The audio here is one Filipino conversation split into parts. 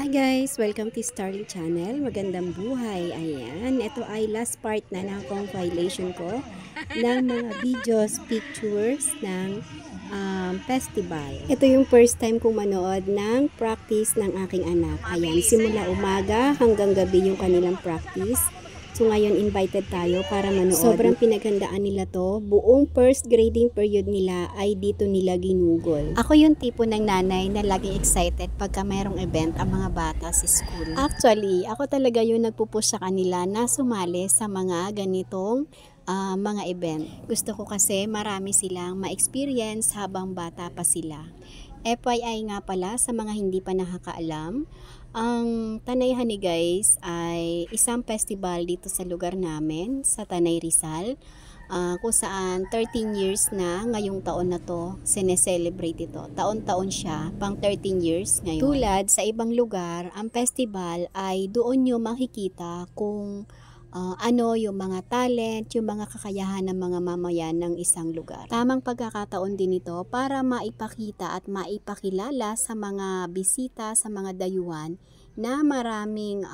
Hi guys! Welcome to Starling Channel. Magandang buhay. Ayan, ito ay last part na ng compilation ko ng mga videos, pictures ng festival. Ito yung first time kong manood ng practice ng aking anak. Ayan, simula umaga hanggang gabi yung kanilang practice. So ngayon invited tayo para manood. Sobrang pinaghandaan nila to. Buong first grading period nila ay dito nila ginugol. Ako yung tipo ng nanay na laging excited pagka mayroong event ang mga bata sa school. Actually, ako talaga yung nagpupush sa kanila na sumali sa mga ganitong mga event. Gusto ko kasi marami silang ma-experience habang bata pa sila. FYI nga pala sa mga hindi pa nakakaalam, ang Tanay Honey guys ay isang festival dito sa lugar namin sa Tanay Rizal, kung saan 13 years na ngayong taon na to sineselebrate ito. Taon-taon siya, pang 13 years ngayon. Tulad sa ibang lugar, ang festival ay doon nyo makikita kung ano yung mga talent, yung mga kakayahan ng mga mamayan ng isang lugar. Tamang pagkakataon din ito para maipakita at maipakilala sa mga bisita, sa mga dayuhan na maraming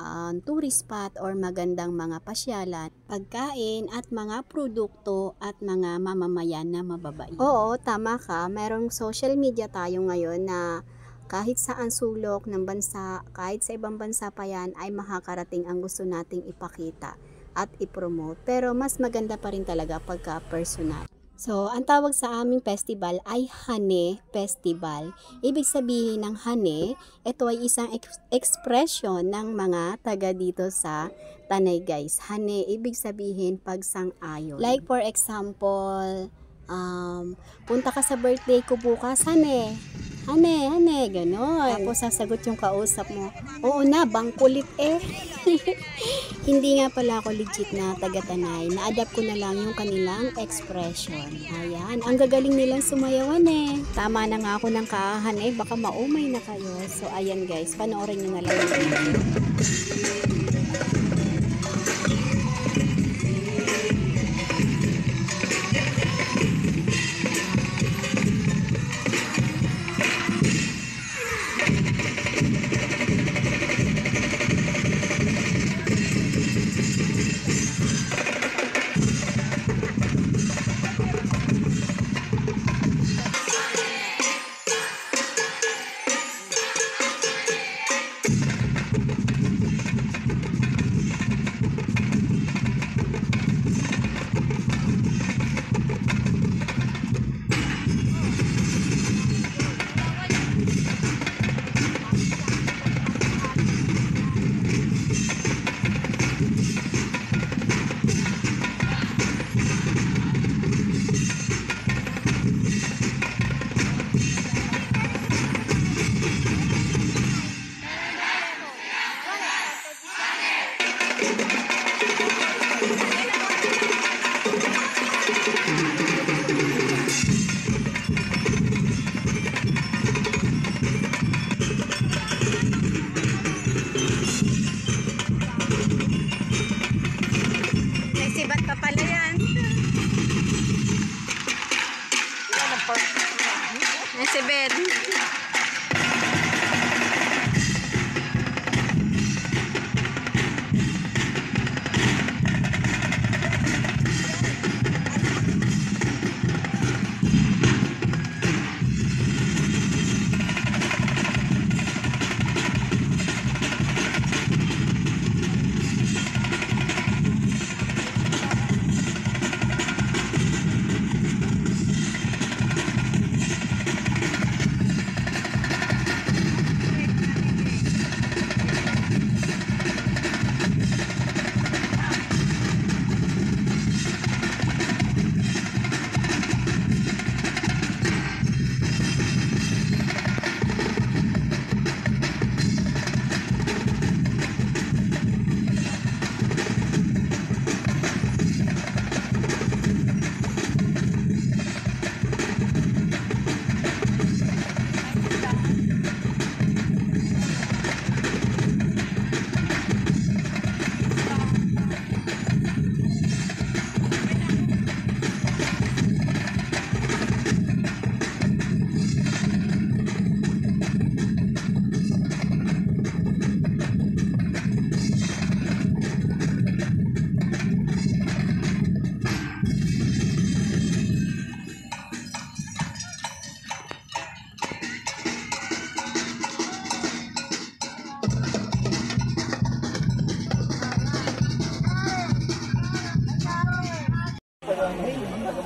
tourist spot or magandang mga pasyalan, pagkain at mga produkto at mga mamamayan na mababait. Oo, tama ka. Merong social media tayo ngayon na kahit saan sulok ng bansa, kahit sa ibang bansa pa yan, ay makakarating ang gusto nating ipakita at ipromote. Pero mas maganda pa rin talaga pagka personal. So, ang tawag sa aming festival ay Hane Festival. Ibig sabihin ng Hane, ito ay isang expression ng mga taga dito sa Tanay guys. Hane, ibig sabihin pagsang-ayon. Like for example, punta ka sa birthday ko bukas, Hane. Hane, gano'n. Tapos sasagot yung kausap mo, oo na, bang kulit eh. Hindi nga pala ako legit na taga-Tanay. Na-adapt ko na lang yung kanilang expression. Ayan, ang gagaling nilang sumayawan eh. Tama na nga ako ng kaahan eh, baka maumay na kayo. So ayan guys, panoorin nyo na lang yung video.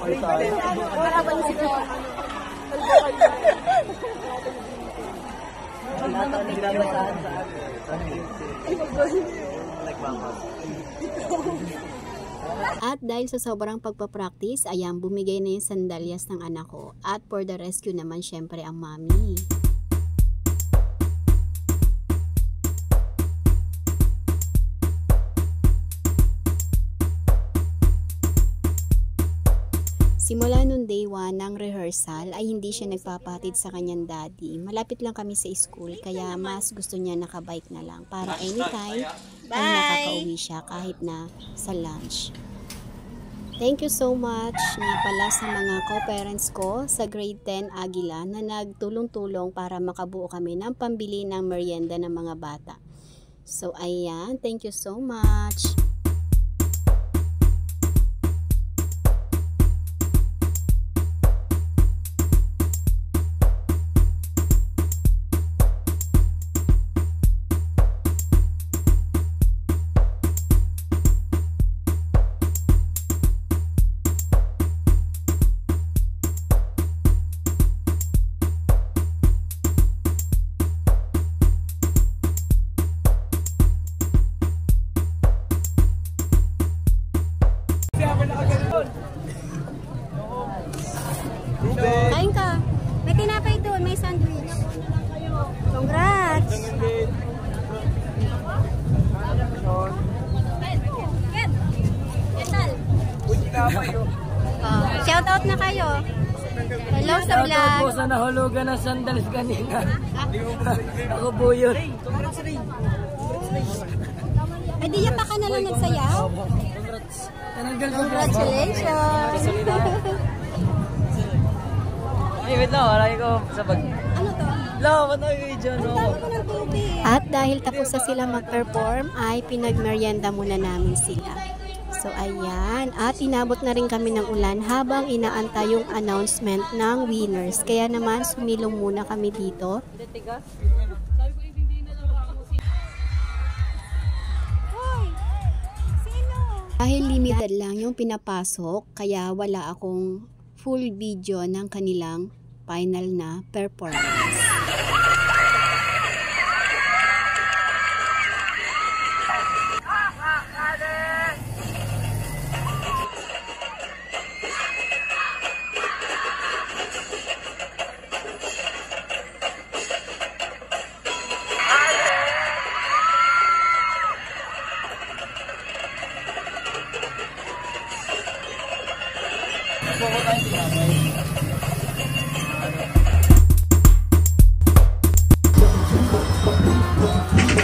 At dahil sa sobrang pagpapractice, ayan, bumigay na yung sandalyas ng anak ko. At for the rescue naman, syempre, ang mami. Simula nung day 1 ng rehearsal ay hindi siya nagpapatid sa kanyang daddy. Malapit lang kami sa school kaya mas gusto niya nakabike na lang para anytime ay nakakauwi siya kahit na sa lunch. Thank you so much nga pala sa mga co-parents ko sa grade 10 Aguila na nagtulong-tulong para makabuo kami ng pambili ng merienda ng mga bata. So ayan, thank you so much. Kain ka. May tinapay doon, may sandwich. Congrats! Shout out na kayo. Hello sa vlog. Shout out po sa nahulugan ng sandals kanina. Ako po yun. Ay, di pa ka na lang nagsayaw? Congratulations! Ay, wait lang. Marami ko sa bag. Ano to? Ba't ako yung video? At dahil tapos na sila mag-perform, ay pinagmerienda muna namin sila. So ayan, at inabot na rin kami ng ulan habang inaantay yung announcement ng winners. Kaya naman sumilong muna kami dito. Dahil limited lang yung pinapasok, kaya wala akong full video ng kanilang final na performance.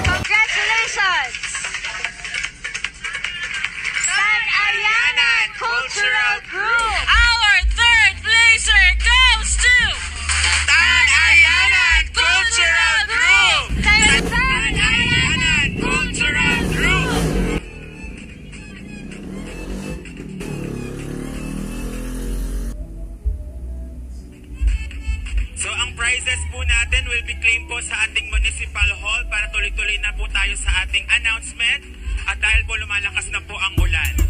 Congratulations! San Arianan Cultural Group! Our third placer goes to San Arianan Cultural Group! San Arianan Cultural Group! So ang prizes po natin will be claimed po sa ating municipal hall para tuloy-tuloy na po tayo sa ating announcement at dahil po lumalakas na po ang ulan.